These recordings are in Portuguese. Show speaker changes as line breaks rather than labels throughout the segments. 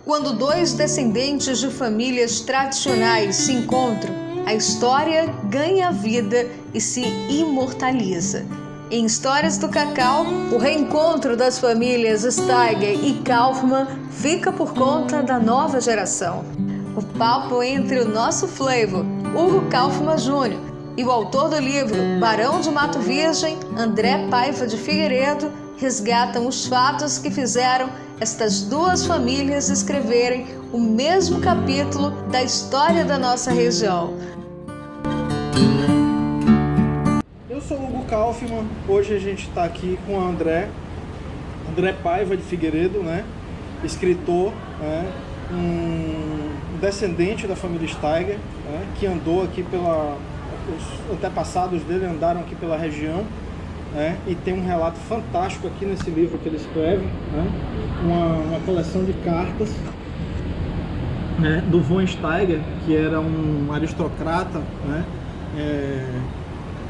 Quando dois descendentes de famílias tradicionais se encontram, a história ganha vida e se imortaliza. Em Histórias do Cacau, o reencontro das famílias Steiger e Kaufmann fica por conta da nova geração. O papo entre o nosso Flavor, Hugo Kaufmann Jr., e o autor do livro Barão de Mato Virgem, André Paiva de Figueiredo, resgatam os fatos que fizeram estas duas famílias escreverem o mesmo capítulo da história da nossa região.
Eu sou o Hugo Kaufmann, hoje a gente está aqui com o André Paiva de Figueiredo, né? Escritor, né? Um descendente da família Steiger, né? Que andou aqui os antepassados dele andaram aqui pela região, né? E tem um relato fantástico aqui nesse livro que ele escreve, né? Uma coleção de cartas, né? Do von Steiger, que era um aristocrata, né?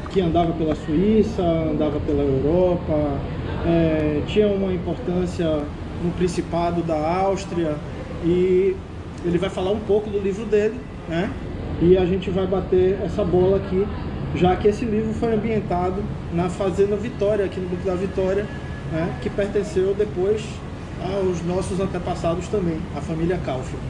Que andava pela Suíça, andava pela Europa, tinha uma importância no Principado da Áustria, e ele vai falar um pouco do livro dele, né? E a gente vai bater essa bola aqui, já que esse livro foi ambientado na Fazenda Vitória, aqui no Grupo da Vitória, né? Que pertenceu depois aos nossos antepassados também, a família Kaufmann.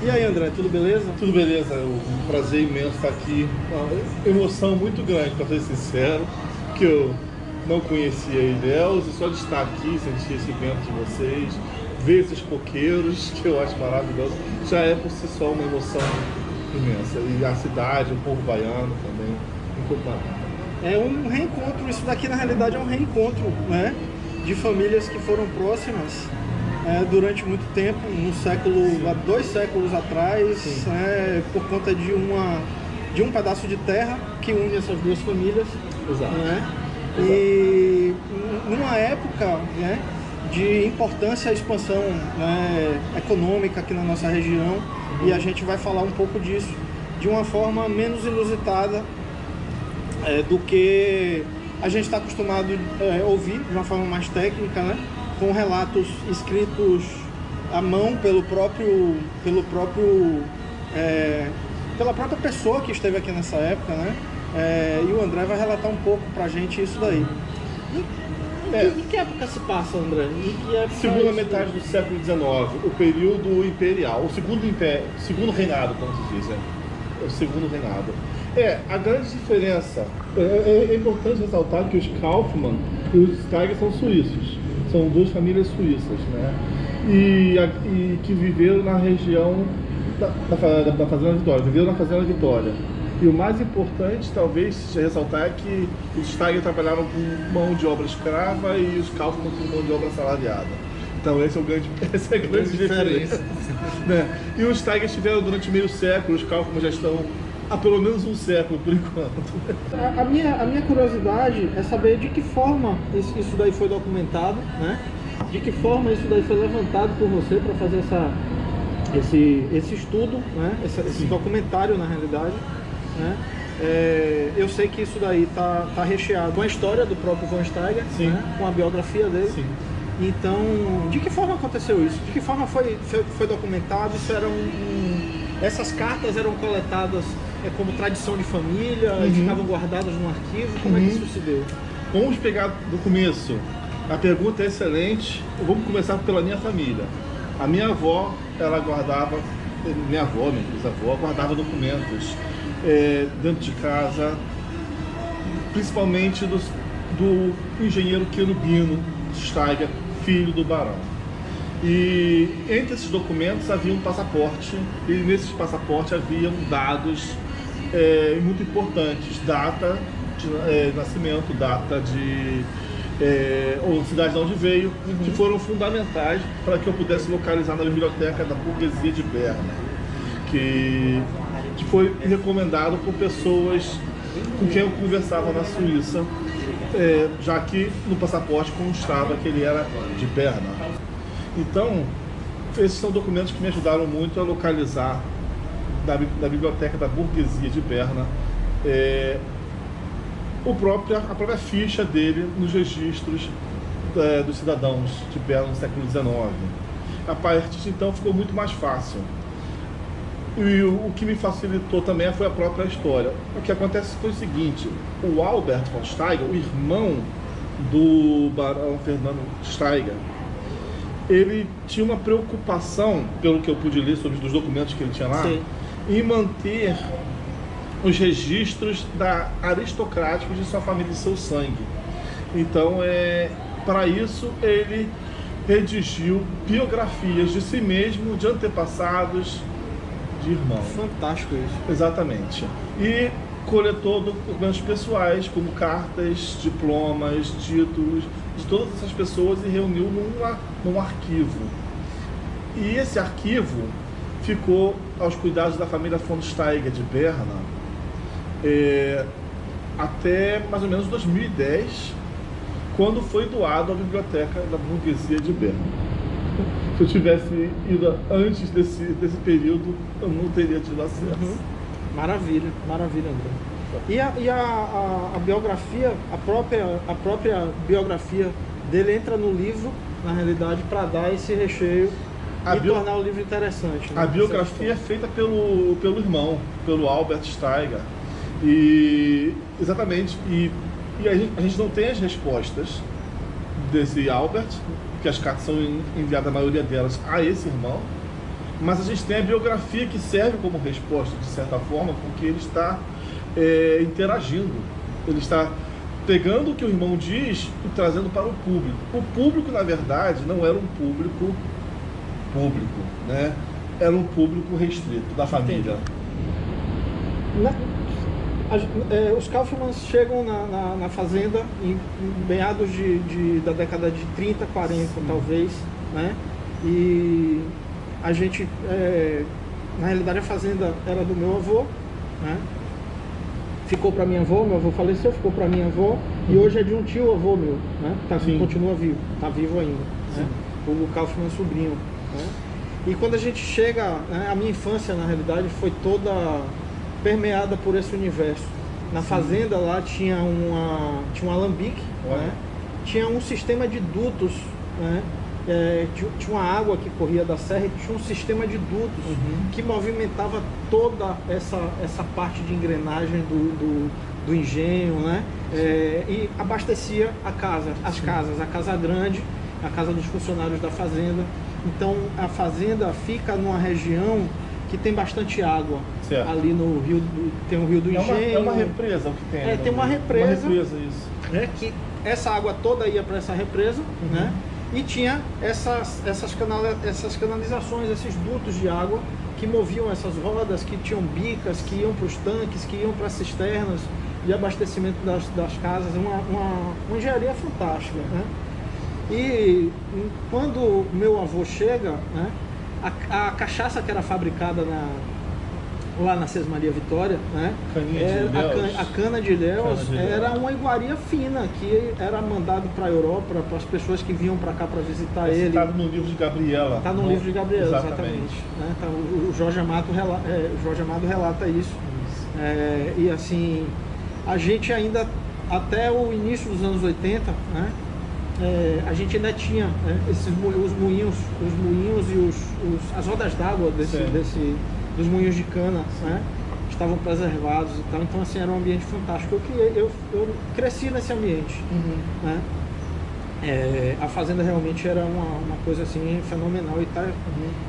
E aí, André, tudo beleza?
Tudo beleza, um prazer imenso estar aqui. Uma emoção muito grande, para ser sincero, que eu não conhecia Ilhéus, e só de estar aqui, sentir esse vento de vocês, ver esses coqueiros, que eu acho maravilhoso, já é por si só uma emoção imensa. E a cidade, o povo baiano também, incomparável.
É um reencontro, isso daqui na realidade é um reencontro, né? De famílias que foram próximas durante muito tempo, há 2 séculos atrás, por conta de um pedaço de terra que une essas duas famílias.
Exato.
Né?
Exato.
E numa época, né, de importância à expansão, né, econômica aqui na nossa região, e a gente vai falar um pouco disso de uma forma menos inusitada do que a gente está acostumado a ouvir, de uma forma mais técnica, né? Com relatos escritos à mão pela própria pessoa que esteve aqui nessa época, né? E o André vai relatar um pouco pra gente isso daí. Em que época se passa, André?
Segunda metade do século XIX, o período imperial, o segundo reinado, como se diz, o segundo reinado. A grande diferença, é importante ressaltar que os Kaufmann e os Steiger são suíços. São duas famílias suíças, né? E que viveram na região da Fazenda Vitória, viveram na Fazenda Vitória. E o mais importante, talvez, ressaltar é que os Steiger trabalharam com mão de obra escrava e os Kaufmann com mão de obra assalariada. Então essa é a grande diferença. Né? E os Steiger estiveram durante meio século, os Kaufmann já estão há pelo menos um século, por enquanto.
A minha curiosidade é saber de que forma isso daí foi documentado, né? De que forma isso daí foi levantado por você para fazer esse estudo, né? Esse documentário, na realidade, né? Eu sei que isso daí tá recheado com a história do próprio von Steiger, né? Com a biografia dele.
Sim.
Então, de que forma aconteceu isso? De que forma foi documentado? Essas cartas eram coletadas como tradição de família, e ficavam guardadas num arquivo? Como é que isso se deu?
Vamos pegar do começo. A pergunta é excelente. Vamos começar pela minha família. A minha avó, minha bisavó, guardava documentos dentro de casa, principalmente do engenheiro Querubino Steiger, filho do barão. E entre esses documentos havia um passaporte, e nesses passaportes haviam dados muito importantes, data de nascimento, data de ou cidade de onde veio, que foram fundamentais para que eu pudesse localizar na biblioteca da burguesia de Berna, que foi recomendado por pessoas com quem eu conversava na Suíça, já que no passaporte constava que ele era de Berna. Então, esses são documentos que me ajudaram muito a localizar da biblioteca da burguesia de Berna a própria ficha dele nos registros dos cidadãos de Berna no século XIX. A partir de então ficou muito mais fácil. E o que me facilitou também foi a própria história. O que acontece foi o seguinte: o Albert von Steiger, o irmão do barão Fernando Steiger, ele tinha uma preocupação, pelo que eu pude ler sobre os documentos que ele tinha lá, sim, em manter os registros aristocráticos de sua família e seu sangue. Então, para isso, ele redigiu biografias de si mesmo, de antepassados, de irmãos.
Fantástico isso.
Exatamente. E coletou documentos pessoais, como cartas, diplomas, títulos, de todas essas pessoas e reuniu num arquivo. E esse arquivo ficou aos cuidados da família von Steiger de Berna até mais ou menos 2010, quando foi doado à biblioteca da burguesia de Berna. Se eu tivesse ido antes desse período, eu não teria tido acesso.
Maravilha, maravilha, André. E a biografia, a própria biografia dele entra no livro, na realidade, para dar esse recheio e tornar o livro interessante. Né?
A biografia é feita pelo irmão, pelo Albert Steiger. E exatamente, e a gente não tem as respostas desse Albert, porque as cartas são enviadas, a maioria delas, a esse irmão, mas a gente tem a biografia que serve como resposta, de certa forma, porque ele está interagindo, ele está pegando o que o irmão diz e trazendo para o público. O público, na verdade, não era um público, né? Era um público restrito, da família.
Os Kaufmanns chegam na fazenda em meados da década de 30, 40, talvez, né? E a gente, na realidade, a fazenda era do meu avô, né? Ficou para minha avó, meu avô faleceu, ficou para minha avó, e hoje é de um tio avô meu, né? Continua vivo, está vivo ainda, né? O Kaufmann é sobrinho, né? E quando a gente chega, né, a minha infância, na realidade, foi toda permeada por esse universo. Na fazenda lá tinha um alambique, né? Tinha um sistema de dutos, né? Tinha uma água que corria da serra e tinha um sistema de dutos que movimentava toda essa parte de engrenagem do engenho, né? E abastecia a casa grande, a casa dos funcionários da fazenda. Então a fazenda fica numa região que tem bastante água. Certo. Ali no rio, tem o rio do Engenho.
É uma represa o que tem.
Tem uma represa.
Uma represa, isso.
Que essa água toda ia para essa represa, né? E tinha essas canalizações, esses dutos de água que moviam essas rodas, que tinham bicas, que iam para os tanques, que iam para as cisternas de abastecimento das casas. Uma engenharia fantástica, né? E quando meu avô chega, né, a cachaça que era fabricada lá na César Maria Vitória, né, a cana de Ilhéus era uma iguaria fina que era mandado para a Europa, para as pessoas que vinham para cá para visitar ele.
Está no livro de Gabriela.
Está no livro de Gabriela, exatamente. Né? Então, o Jorge Amado relata isso. E assim, a gente ainda, até o início dos anos 80, né, a gente ainda tinha, né, os moinhos e as rodas d'água dos moinhos de cana, né, estavam preservados e tal. Então assim, era um ambiente fantástico. Eu cresci nesse ambiente, né? A fazenda realmente era uma coisa assim fenomenal e tá,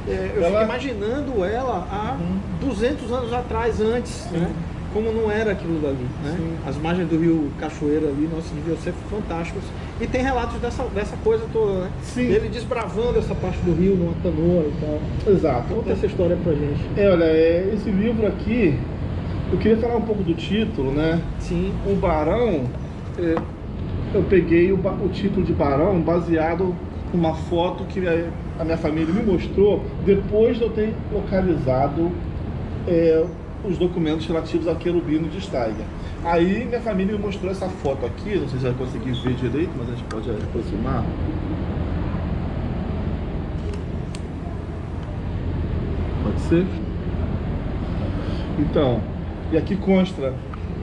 eu fico imaginando ela há 200 anos atrás, antes, né? Como não era aquilo dali, né? As margens do rio Cachoeira ali, nossa, deviam ser fantásticos. E tem relatos dessa coisa toda, né?
Sim.
Ele desbravando essa parte do rio numa canoa e tal.
Exato.
Conta essa história pra gente.
Olha, esse livro aqui, eu queria falar um pouco do título, né?
Sim.
O Barão, eu peguei o título de Barão baseado numa foto que a minha família me mostrou depois de eu ter localizado os documentos relativos ao querubino de Steiger. Aí minha família me mostrou essa foto aqui, não sei se vai conseguir ver direito, mas a gente pode aproximar. Pode ser? Então, e aqui consta,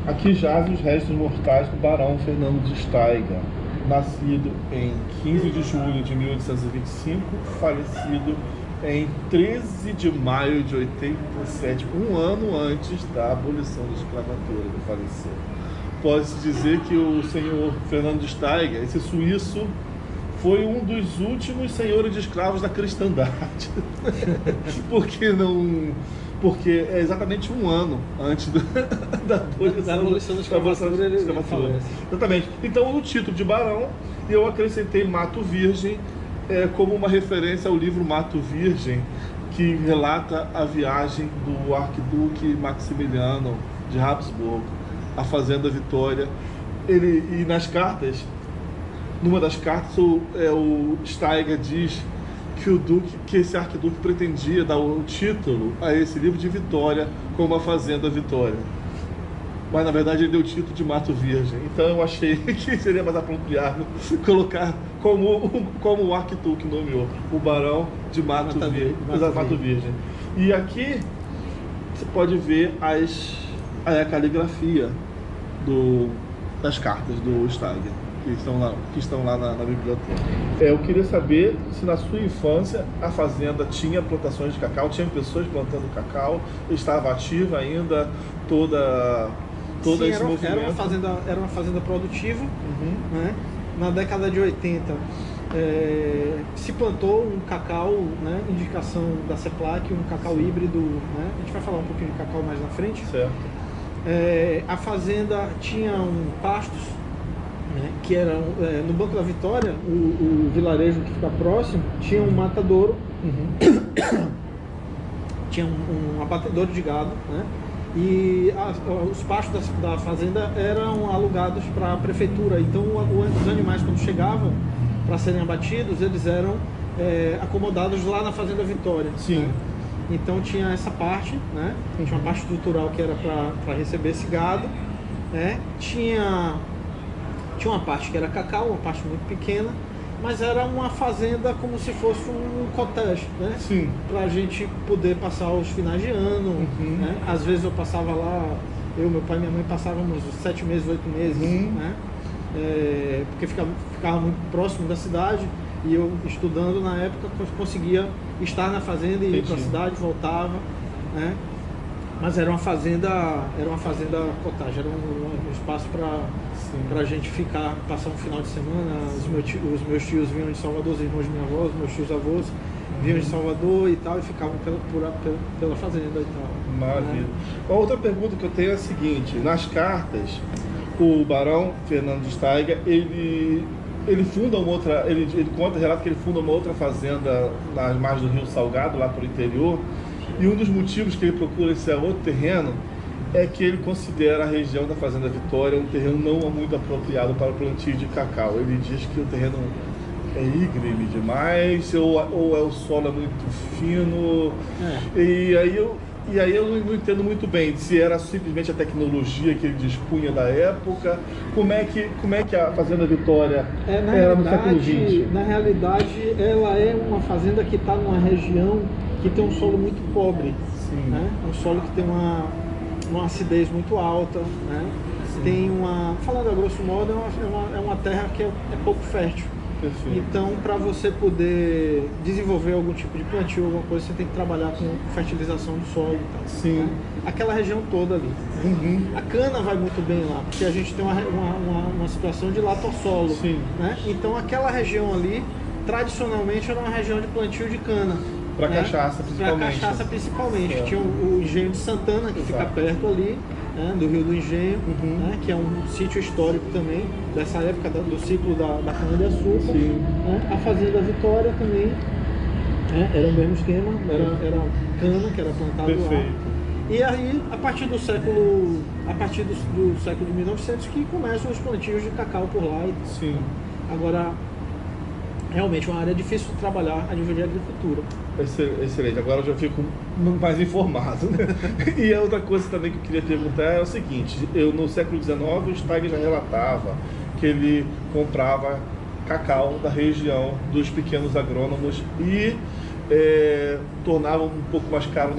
aqui jazem os restos mortais do barão Fernando de Steiger. nascido em 15 de julho de 1825, falecido em 13 de maio de 87, um ano antes da abolição da escravatura, ele faleceu. Pode-se dizer que o senhor Fernando de Steiger, esse suíço, foi um dos últimos senhores de escravos da cristandade. Porque é exatamente um ano antes da abolição da escravatura. Exatamente. Então, no título de barão, eu acrescentei Mato Virgem como uma referência ao livro Mato Virgem, que relata a viagem do arquiduque Maximiliano de Habsburgo à Fazenda Vitória. E nas cartas, numa das cartas, o Steiger diz que esse arquiduque pretendia dar o título a esse livro de Vitória como a Fazenda Vitória. Mas na verdade ele deu o título de Mato Virgem. Então eu achei que seria mais apropriado colocar como o arquiduque nomeou, o barão de Mato Virgem. E aqui você pode ver a caligrafia das cartas do Steiger, que estão lá na biblioteca. Eu queria saber se na sua infância a fazenda tinha plantações de cacau, tinha pessoas plantando cacau, estava ativa ainda toda
Sim,
esse movimento.
Era uma fazenda produtiva, né? Na década de 80 se plantou um cacau, né? Indicação da CEPLAC, um cacau híbrido, né? A gente vai falar um pouquinho de cacau mais na frente.
Certo.
A fazenda tinha pastos, né? Que era no Banco da Vitória, o vilarejo que fica próximo, tinha um matadouro, tinha um abatedouro de gado, né? E os pastos da fazenda eram alugados para a prefeitura. Então os animais, quando chegavam para serem abatidos, eles eram acomodados lá na Fazenda Vitória.
Sim.
Né? Então tinha essa parte, né? Tinha uma parte estrutural que era para receber esse gado, né? Tinha uma parte que era cacau, uma parte muito pequena, mas era uma fazenda como se fosse um cottage, né?
Sim.
Pra gente poder passar os finais de ano, né? Às vezes eu passava lá, meu pai e minha mãe passávamos 7 meses, 8 meses, né? Porque ficava muito próximo da cidade e eu, estudando na época, conseguia estar na fazenda e ir para a cidade, voltava, né? Mas era uma fazenda cottage, era um espaço para a gente passar um final de semana. Os meus tios vinham de Salvador, os irmãos de minha avó, os meus tios avós vinham de Salvador e tal, e ficavam pela fazenda e tal.
Maravilha. Uma outra pergunta que eu tenho é a seguinte: nas cartas, o barão Fernando de Steiger, ele funda uma outra, relata que ele funda uma outra fazenda nas margens do Rio Salgado, lá para o interior. E um dos motivos que ele procura esse outro terreno é que ele considera a região da Fazenda Vitória um terreno não muito apropriado para o plantio de cacau. Ele diz que o terreno é íngreme demais, ou o solo é muito fino. E aí eu não entendo muito bem se era simplesmente a tecnologia que ele dispunha da época. Como é que a Fazenda Vitória era no século XX?
Na realidade, ela é uma fazenda que está numa região que tem um solo muito pobre, né? Um solo que tem uma acidez muito alta, né? Tem falando a grosso modo, é uma terra que é pouco fértil.
Perfeito.
Então, para você poder desenvolver algum tipo de plantio, alguma coisa, você tem que trabalhar com fertilização do solo e tal.
Sim.
Né? Aquela região toda ali. A cana vai muito bem lá, porque a gente tem uma situação de latossolo.
Sim.
Né? Então, aquela região ali, tradicionalmente, era uma região de plantio de cana.
Para cachaça, principalmente.
Para cachaça, principalmente. Tinha o Engenho de Santana, que fica perto ali, né, do Rio do Engenho, né, que é um sítio histórico também, dessa época do ciclo da cana-de-açúcar. Né? A Fazenda Vitória também, né, era o mesmo esquema, era cana que era plantado lá. E aí, a partir do século de 1900, que começam os plantios de cacau por lá.
Sim.
Agora, realmente, é uma área difícil de trabalhar a nível de agricultura.
Excelente, agora eu já fico mais informado, né? E a outra coisa também que eu queria perguntar é o seguinte: no século XIX o Steiger já relatava que ele comprava cacau da região dos pequenos agrônomos e tornava um pouco mais caro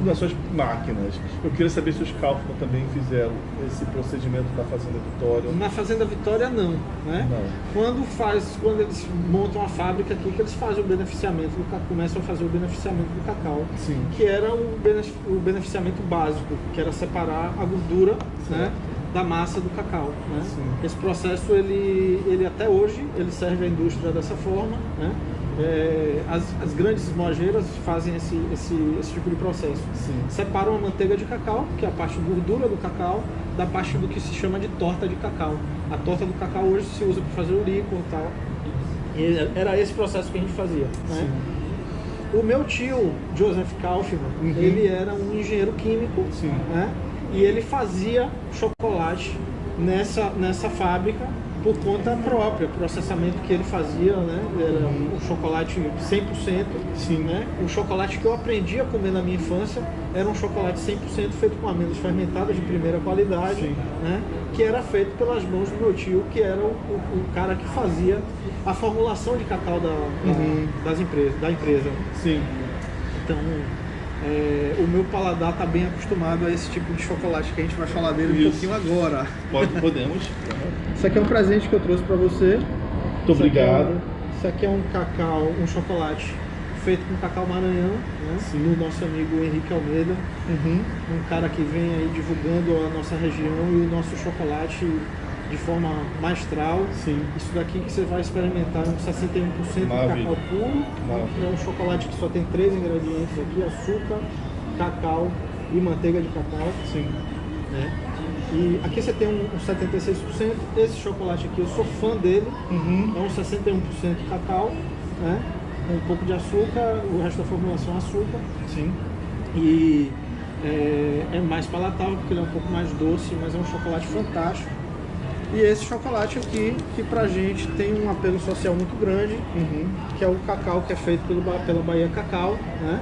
nas suas máquinas. Eu queria saber se os Kaufmann também fizeram esse procedimento da Fazenda Vitória.
Na Fazenda Vitória não, né?
Não.
Quando eles montam a fábrica aqui, que eles fazem o beneficiamento do cacau, começam a fazer o beneficiamento do cacau,
Sim.
que era o beneficiamento básico, que era separar a gordura, né, da massa do cacau, né? Esse processo ele até hoje ele serve à indústria dessa forma, né? As grandes mojeiras fazem esse tipo de processo.
Sim.
Separam a manteiga de cacau, que é a parte gordura do cacau, da parte do que se chama de torta de cacau. A torta do cacau hoje se usa para fazer o líquor e tal. E era esse processo que a gente fazia, né? O meu tio, Joseph Kaufmann, ele era um engenheiro químico, né? E ele fazia chocolate nessa fábrica por conta própria, processamento que ele fazia, né? Era um chocolate 100%, né? O chocolate que eu aprendi a comer na minha infância era um chocolate 100% feito com amêndoas fermentadas de primeira qualidade, né? Que era feito pelas mãos do meu tio, que era o cara que fazia a formulação de cacau da empresa.
Sim.
Então, o meu paladar está bem acostumado a esse tipo de chocolate que a gente vai falar dele um pouquinho agora.
Podemos.
Isso aqui é um presente que eu trouxe para você.
Muito obrigado.
Isso aqui é um cacau, um chocolate feito com cacau Maranhão, né? Do nosso amigo Henrique Almeida, um cara que vem aí divulgando a nossa região e o nosso chocolate de forma maestral. Isso daqui que você vai experimentar é um 61% de cacau puro. É um chocolate que só tem 3 ingredientes aqui: açúcar, cacau e manteiga de cacau. Né? E aqui você tem um 76%. Esse chocolate aqui eu sou fã dele. É um 61% de cacau, né? Um pouco de açúcar, o resto da formulação é açúcar. E é mais palatável porque ele é um pouco mais doce, mas é um chocolate fantástico. E esse chocolate aqui, que pra gente tem um apelo social muito grande, que é o cacau que é feito pela Bahia Cacau, né?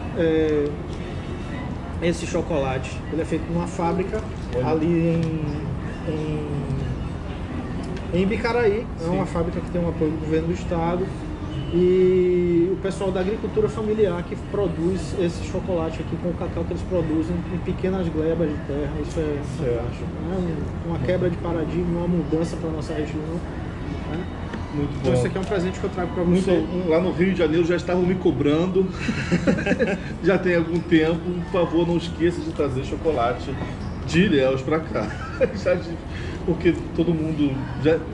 Esse chocolate, ele é feito numa fábrica ali em Bicaraí. É uma fábrica que tem um apoio do governo do estado. E o pessoal da agricultura familiar que produz esse chocolate aqui com o cacau que eles produzem em pequenas glebas de terra. Isso é fantástico, né? Uma quebra de paradigma, uma mudança para nossa região, né?
Muito bom.
Então esse aqui é um presente que eu trago para você.
Lá no Rio de Janeiro já estavam me cobrando, já tem algum tempo. Por favor, não esqueça de trazer chocolate de Ilhéus para cá. Porque todo mundo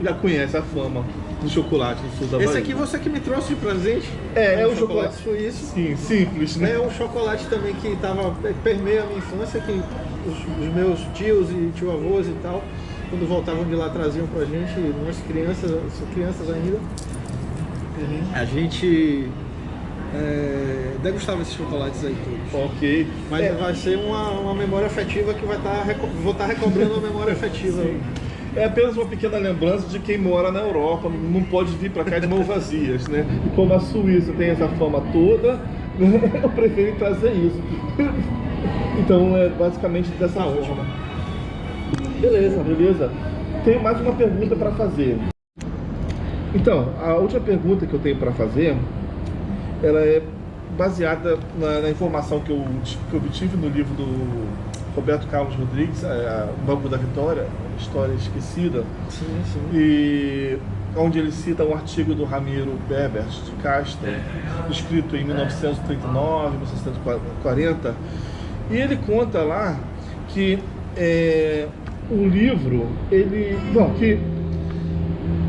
já conhece a fama do chocolate do sul da Bahia.
Esse aqui você que me trouxe de presente?
É um chocolate
suíço.
Sim, simples, né?
É um chocolate também que permeia a minha infância, que os meus tios e tio-avós e tal, quando voltavam de lá, traziam pra gente, nós crianças ainda. A gente degustava esses chocolates aí todos.
Ok.
Mas vai ser uma memória afetiva que vou estar recobrando uma memória afetiva.
É apenas uma pequena lembrança de quem mora na Europa, não pode vir para cá de mãos vazias, né? E como a Suíça tem essa fama toda, eu prefiro trazer isso. Então é basicamente dessa forma. Beleza. Tenho mais uma pergunta para fazer. Então, a última pergunta que eu tenho para fazer, ela é baseada na informação que eu obtive no livro do Roberto Carlos Rodrigues, O Banco da Vitória, História Esquecida, e onde ele cita um artigo do Ramiro Berbert de Castro, escrito em 1939, 1940, e ele conta lá que o livro,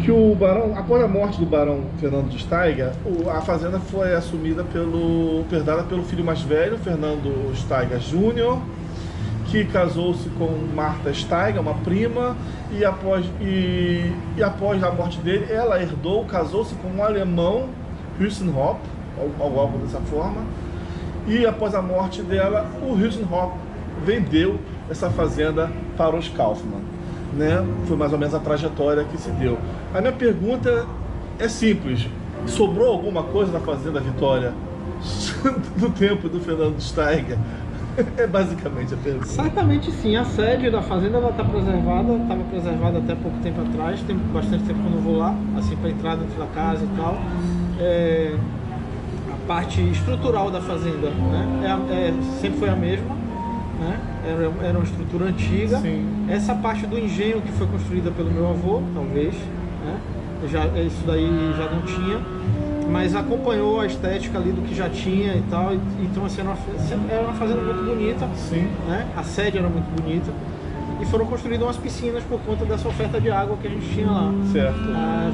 que o barão, após a morte do barão Fernando de Steiger, a fazenda foi herdada pelo filho mais velho, Fernando Steiger Júnior, que casou-se com Marta Steiger, uma prima, e após a morte dele, ela herdou, casou-se com um alemão, Hülsenhoff, ou algo dessa forma, e após a morte dela, o Hülsenhoff vendeu essa fazenda para os Kaufmann, né? Foi mais ou menos a trajetória que se deu. A minha pergunta é simples: sobrou alguma coisa na Fazenda Vitória do tempo do Fernando Steiger? É basicamente a pergunta.
Certamente sim, a sede da fazenda está preservada, estava preservada até pouco tempo atrás, tem bastante tempo que eu não vou lá, assim, para entrar dentro da casa e tal. A parte estrutural da fazenda, né? Sempre foi a mesma, né? Era uma estrutura antiga.
Sim.
Essa parte do engenho que foi construída pelo meu avô, talvez, né? Isso daí já não tinha, mas acompanhou a estética ali do que já tinha e tal. Então assim, era uma fazenda muito bonita.
Sim.
Né? A sede era muito bonita. E foram construídas umas piscinas por conta dessa oferta de água que a gente tinha lá.
Certo.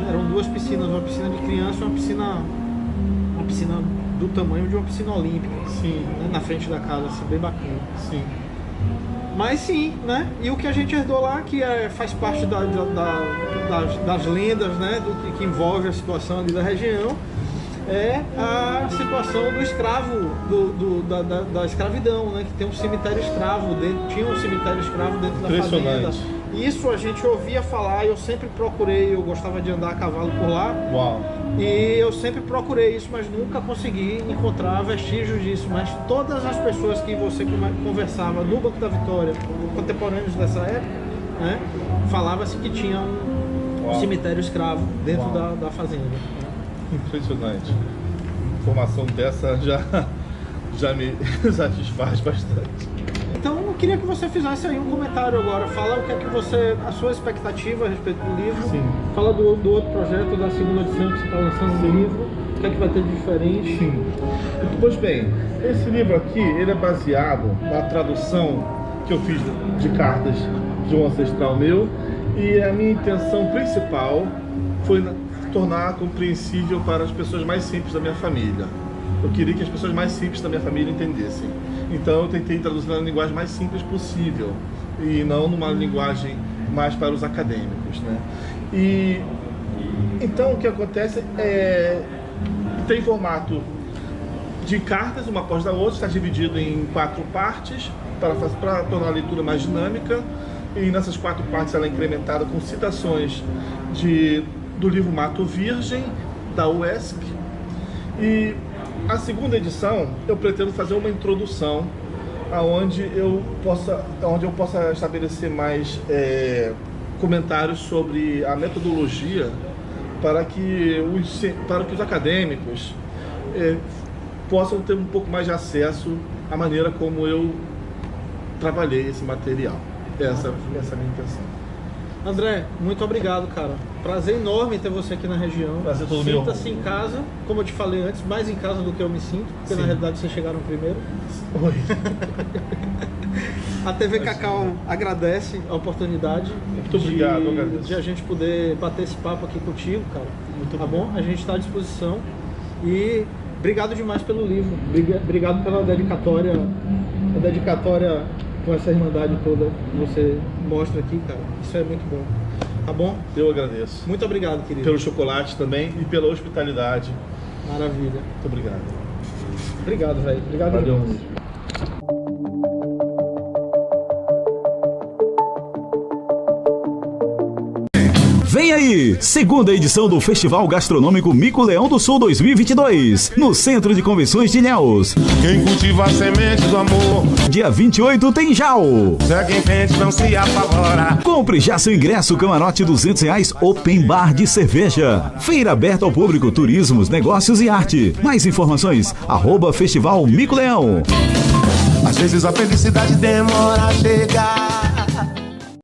Eram 2 piscinas, uma piscina de criança e uma piscina do tamanho de uma piscina olímpica.
Sim.
Né? Na frente da casa, assim, bem bacana.
Sim.
Mas sim, né? E o que a gente herdou lá, que faz parte das lendas, né? Que envolve a situação ali da região, é a situação do escravo, da escravidão, né? Que tem um cemitério escravo tinha um cemitério escravo dentro da fazenda. Isso a gente ouvia falar, eu sempre procurei, eu gostava de andar a cavalo por lá.
Uau.
E eu sempre procurei isso, mas nunca consegui encontrar vestígios disso. Mas todas as pessoas que você conversava no Banco da Vitória, contemporâneos dessa época, né, falava-se que tinha um cemitério escravo dentro da fazenda.
Impressionante. Informação dessa já me satisfaz bastante.
Então eu queria que você fizesse aí um comentário agora. Fala o que é que a sua expectativa a respeito do livro.
Sim.
Fala do outro projeto, da segunda edição que você está lançando do livro. O que é que vai ter de diferente?
Sim. Pois bem, esse livro aqui, ele é baseado na tradução que eu fiz de cartas de um ancestral meu. E a minha intenção principal foi tornar compreensível para as pessoas mais simples da minha família. Eu queria que as pessoas mais simples da minha família entendessem. Então eu tentei traduzir na linguagem mais simples possível e não numa linguagem mais para os acadêmicos, né? E então o que acontece tem formato de cartas, uma após da outra, está dividido em 4 partes para tornar a leitura mais dinâmica. E nessas 4 partes ela é incrementada com citações do livro Mato Virgem, da UESC. E a segunda edição, eu pretendo fazer uma introdução onde eu possa estabelecer mais comentários sobre a metodologia para que os acadêmicos possam ter um pouco mais de acesso à maneira como eu trabalhei esse material. Essa é a minha intenção.
André, muito obrigado, cara. Prazer enorme ter você aqui na região.
Prazer todo meu.
Sinta-se em casa, como eu te falei antes, mais em casa do que eu me sinto, porque na realidade vocês chegaram primeiro.
Oi.
A TV Cacau agradece a oportunidade.
Muito obrigado,
de a gente poder bater esse papo aqui contigo, cara.
Muito
tá bom? A gente está à disposição. E obrigado demais pelo livro. Obrigado pela dedicatória. A dedicatória com essa irmandade toda que você mostra aqui, cara. Isso é muito bom. Tá bom?
Eu agradeço.
Muito obrigado, querido.
Pelo chocolate também e pela hospitalidade.
Maravilha.
Muito obrigado.
Obrigado, velho. Obrigado.
Valeu.
Vem aí, segunda edição do Festival Gastronômico Mico Leão do Sul 2022, no Centro de Convenções de Ilhéus.
Quem cultiva a semente do amor,
Dia 28 tem Jal.
segue em frente, não se apavora.
Compre já seu ingresso, camarote R$200, open bar de cerveja. Feira aberta ao público, turismos, negócios e arte. Mais informações, @Festival Mico Leão.
Às vezes a felicidade demora a chegar.